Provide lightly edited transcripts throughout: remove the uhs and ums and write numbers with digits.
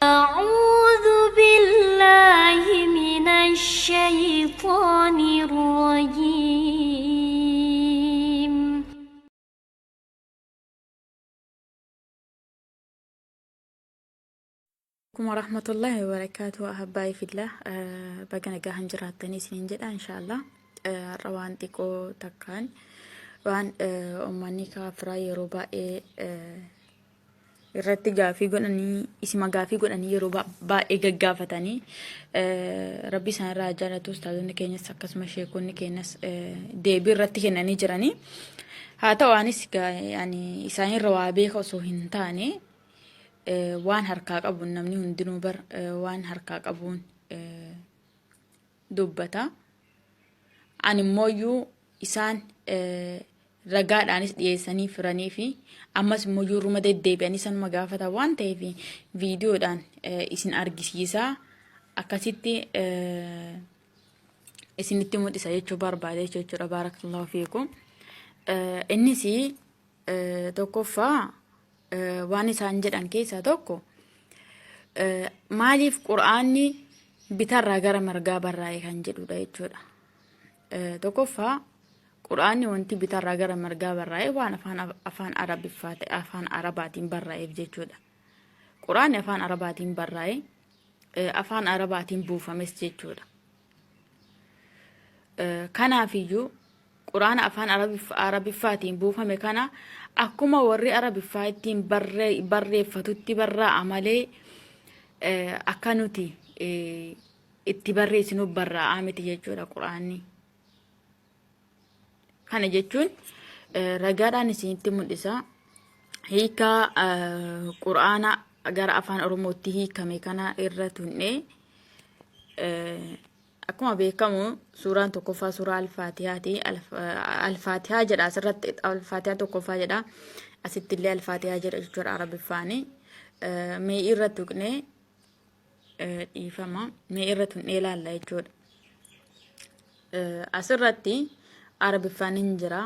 أعوذ بالله من الشيطان الرجيم. ورحمة الله وبركاته أحبائي في الله. بقنا جاهن جراتني سنين جدا إن شاء الله. روان تيكو تكان روان أماني كافرا يروبا irratti gaafii godhanii isima gaafii godhanii yeroo baay'ee gaggafatanii rabbi isaan irraa jaalatu ustaazonni keenyas akkasuma sheekonni keenyas deebii irratti kennanii jiranii haa ta'u anis isaan irra waa beeka osoo hin taane waan harkaa qabuun namni hundinuu waan harkaa qabuun dubbata ani immoo isaan ragaadhaanis dhiyeessanii firanii fi ammas immoo ruma deddeebi'anii san magaafata waan ta'eef viidiyoodhaan isin argisiisaa akkasitti isinitti mul'isa jechuu barbaade jechuudha. Baarakallahu fiikum. Innis tokkoffaa waan isaan jedhan keessaa tokko maaliif qur'aanni bitarraa gara mirgaa barraa'e kan jedhudha jechuudha. Tokkoffaa qur'aanni wanti bitarraa gara mirgaa barraa'e waan afaan arabaatiin barraa'eef jechuudha. Qur'aanni afaan arabaatiin barraa'e afaan arabaatiin buufames jechuudha. Kanaafiyyuu qur'aana afaan arabiffaatiin buufame kana akkuma warri arabiffaa ittiin barreeffatutti barraa'a malee akka nuti itti barreessinuuf barraa'aa miti jechuudha qur'aanni. Kana jechuun ragaadhaan isinitti mul'isa. Hiikaa qur'aana gara afaan oromootti hiikame kana irra tunne akkuma beekamu suuraan tokkoffaa suuraa alfaatihaati. Alfaatihaa jedha asirratti alfaatihaa tokkoffaa jedha. Asitti illee alfaatihaa jedha jechuudha arabiffaani. Mee irra tuqne dhiifama. Mee irra tunne ilaalla jechuudha. Asirratti arabiffaan hin jira.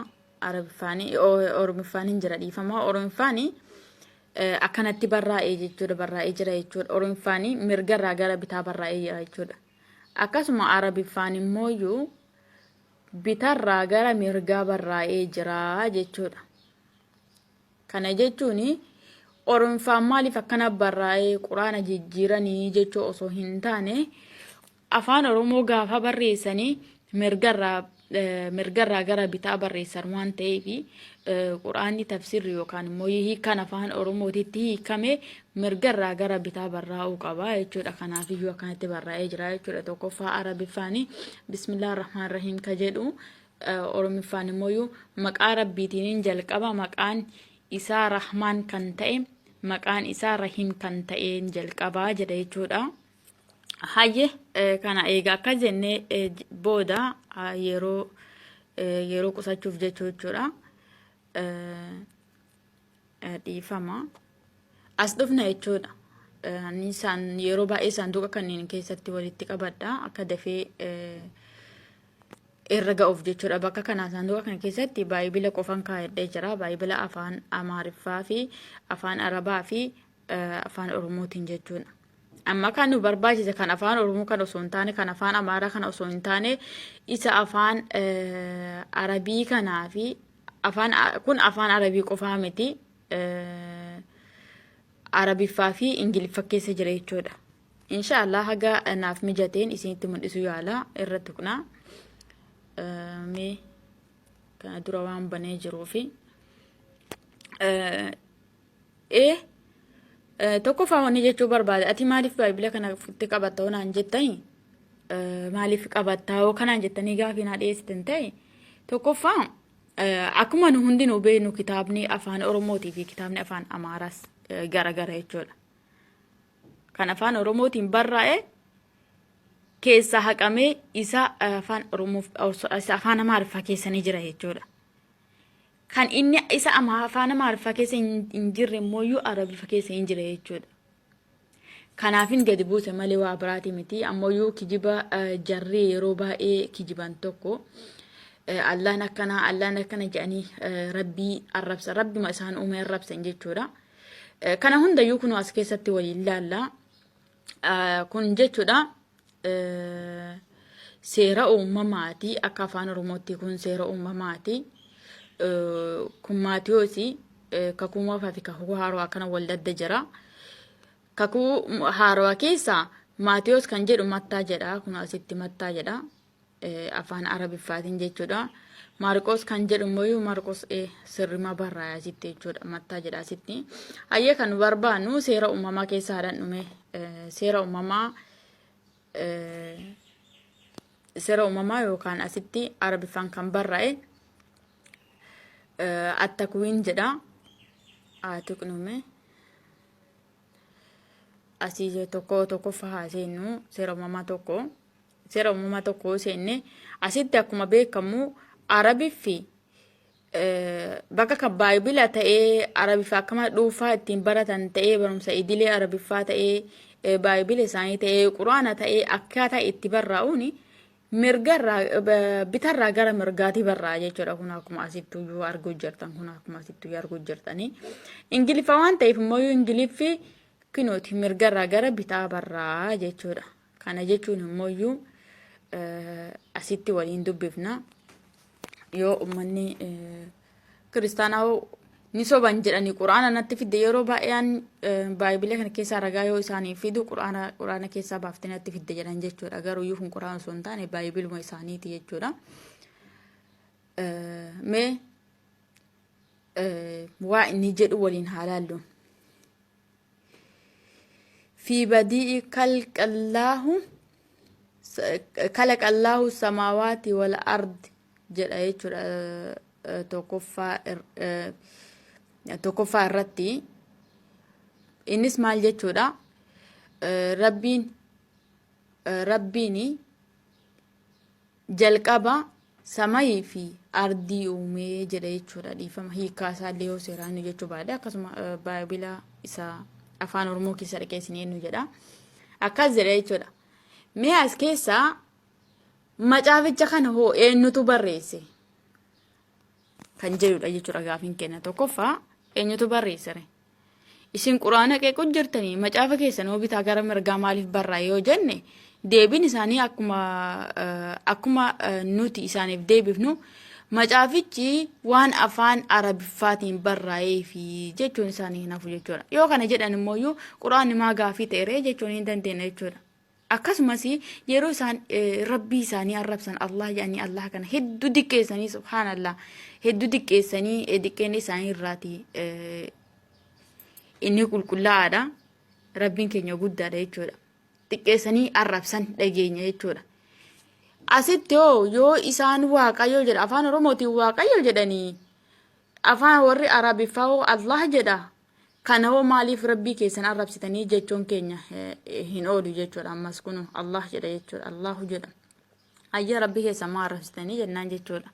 Oromiffaan hin jira dhiifama. Oromiffaani akkanatti barraa'ee jechuudha. Barraa'ee jira jechuudha. Oromiffaani mirgarraa gara bitaa barraa'ee jira jechuudha. Akkasuma arabiffaan immoo bitarraa gara mirgaa barraa'ee jira jechuudha. Kana jechuun oromiffaan maaliif akkana barraa'ee quraana jijjiiranii jechuu osoo hin taane afaan oromoo gaafa barreessanii mirgarraa gara bitaa barreessan waan ta'eef quraanni tafsirri yookaan immoo hiikan afaan oromootitti hiikame mirgarraa gara bitaa barraa'uu qaba jechuudha. Kanaafiyyuu akkanatti barraa'ee jira jechuudha. Tokkoffaa arabiffaani bismillahir rahmaanir rahiim ka jedhu oromiffaan immoo maqaa rabbiitiin jalqaba maqaan isaa rahmaan kan ta'e maqaan isaa rahiim kan ta'een jalqabaa jedha jechuudha. Hayye kana egaa akka jenne booda yeroo qusachuuf jechuudha. Dhiifama as dhufna jechuudha. Nisaan yeroo baay'ee saanduqa kanneen keessatti walitti qabadha akka dafee irra ga'uuf jechuudha. Bakka kana saanduqa kana keessatti baayibila qofan kaa'adhee jira. Baayibila afaan amaariffaa fi afaan arabaa fi afaan oromootiin jechuudha. Amma kan nu barbaachise kan afaan oromoo kan osoo hin taane kan afaan amaaraa kan osoo hin taane isa afaan arabii kanaa fi kun afaan arabii qofaa miti arabiffaa fi ingiliffaa keessa jira jechuudha. Inshaallah haga naaf mijateen isinitti mul'isu yaala irra tuqna. Mee kana dura waan banee jiruufi tokkoffaa wanni jechuu barbaade ati maaliif baayibila kana itti qabatta naan jettanii maaliif qabatta kanaan jettanii gaafii naa dhiyeessitan ta'e tokkoffaa akkuma nu hundinuu beeknu kitaabni afaan oromootii fi kitaabni afaan amaaraas garagara jechuudha. Kan afaan oromootiin barraa'e keessa haqamee isa afaan amaariffaa keessa ni jira jechuudha. Kan inni isa afaan amaariffaa keessa hin jirre immoo arabiffaa keessa hin jira jechuudha. Kanaafin gadi buuse malee waa biraati miti. Ammoo kijiba jarri yeroo baay'ee kijiban tokko Allahn akkana jedhanii rabbii arrabsa rabbima isaan uume arrabsan jechuudha. Kana hundayyuu kun as keessatti waliin ilaalla. kun jechuudha seera uumamaati akka afaan oromootti kun seera uumamaati kun maatiyoosi kakuu moofaa fi kakuu haaroo akkana wal dadda jira kakuu haaroo keessa maatiyoos kan jedhu mattaa jedha kun asitti mattaa jedha afaan arabiffaatiin jechuudha maarqos kan jedhu immoo maarqos sirrima barraa asitti jechuudha mattaa jedha asitti ayyee kan barbaannu seera uumamaa keessa haadhan dhume seera uumamaa yookaan asitti arabiffaan kan barraa'e attakuwiin jedha tuqnume asii tokko fahaa seennu seera uumamaa tokko seenne asitti akkuma beekamu arabii fi bakka kan baayibila ta'ee arabiffaa akkama dhuunfaa ittiin baratan ta'ee barumsa idilee arabiffaa ta'ee baayibila isaanii ta'ee quraana ta'ee akkaataa itti barraa'uuni bitarraa gara mirgaatii barraa jechuudha kun akkuma asittuu arguu jirtan kun akkuma asittuu arguu jirtanii ingiliffa waan ta'eef immoo ingiliffi kinooti mirgarraa gara bitaa barraa jechuudha kana jechuun immoo asitti waliin dubbifna yoo ummanni kiristaanaa ni soban jedhanii quraana natti fidde yeroo baay'een baayibila kana keessaa ragaa yoo isaanii fidu quraana keessaa baaftee natti fidde jedhan jechuudha garuu kun quraana osoo hin taane baayibiluma isaaniiti jechuudha mee waa inni jedhu waliin haalaallu في بديء خلق الله السماوات والأرض جل أيشور توقفا الرتي إنس مال جتورا ربيني جلقبا سماي في أرضي أمي جل أيشورا دي فما هي كاسا ليو سيراني جتو بعد كاسما بايبلا إسا afaan oromoo keessa dhaqeessanii eenyu jedha akkas jedha jechuudha mee as keessa macaaficha kana hoo eenyutu barreesse kan jedhudha jechuudha gaafiin kenna tokkoffaa eenyutu barreessare isin quraana qeequu jirtanii macaafa keessan hoo bitaa gara mirgaa maaliif barraa yoo jenne deebiin isaanii akkuma nuti isaaniif deebifnu macaafichi waan afaan arabiffaatiin barraa'ee fi jechuun isaanii hinafu jechuudha yoo kana jedhan immoo quraanni maa gaafii ta'e jechuun hin dandeenye jechuudha akkasumas yeroo isaan rabbii isaanii arrabsan Allah yaani Allah kana hedduu diqqeessanii subhanallah hedduu diqqeessanii diqqeen isaanii irraati inni qulqullaa'aadha rabbiin keenya guddaadha jechuudha diqqeessanii arrabsan dhageenya jechuudha asitti yoo isaan waaqayyo jedha afaan oromootiin waaqayyo jedhanii afaan warri arabiffaa Allah jedha kana hoo maaliif rabbii keessan arrabsitanii jechuun keenya hin oolu jechuudha ammas kun Allah jedha jechuudha Allahu jedha ayya rabbii keessan maa arrabsitanii jennaan jechuudha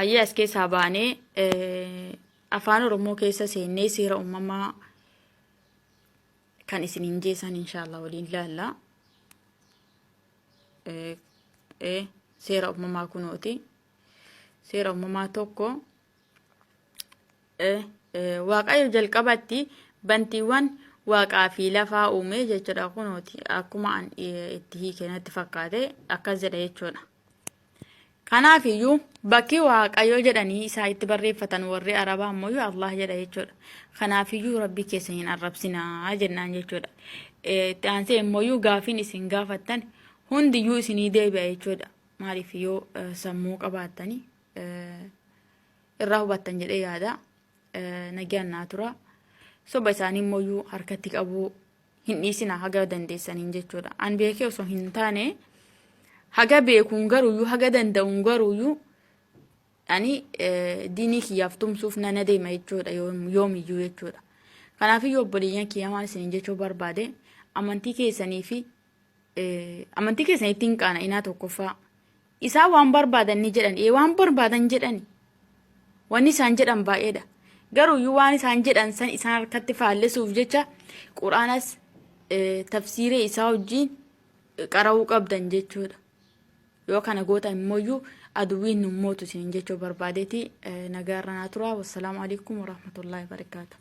ayya as keessaa baanee afaan oromoo keessa seennee seera uumamaa kan isin hin jeesan inshallah waliin ilaalla seera uumamaa kunooti seera uumamaa tokko waaqayyo jalqabatti bantiiwwan waaqaa fi lafaa uume jechuudha kunooti akkuma an itti hiikenatti fakkaate akkas jedha jechuudha kanaaf iyyuu bakki waaqayyo jedhanii isaa itti barreeffatan warri arabaa ammoo Allah jedha jechuudha kanaaf iyyuu rabbii keessa hin arrabsinaa jennaan jechuudha taansee immoo gaafiin isin gaafattan hundiyyuu isinii deebi'a jechuudha maaliif yoo sammuu qabaattanii irraa hubattan jedhee yaada nagaan naa tura soba isaanii immoo harkatti qabuu hin dhiisina haga dandeessaniin jechuudha an beekee osoo hin taane haga beekuun garuuyyuu haga danda'uun garuuyyuu ani diinii kiyyaaf tumsuuf nana deema jechuudha yoomiyyuu jechuudha kanaafiyyuu obboleeyyan kiyyaa maal isiniin jechuu barbaade amantii keessanii fi amantii keessanitti hin qaana inaa tokkoffaa isaan waan barbaadan ni jedhan waan barbaadan jedhani wanni isaan jedhan baay'eedha garuu waan isaan jedhan san isaan harkatti faallesuuf jecha quraanas tafsiiree isaa wajjin qara'uu qabdan jechuudha yoo kana goota immoo aduwwiin nu mootu isin jechuu barbaadeeti nagaarra naa tura wassalamu alaikum warahmatullahi wabarakatuh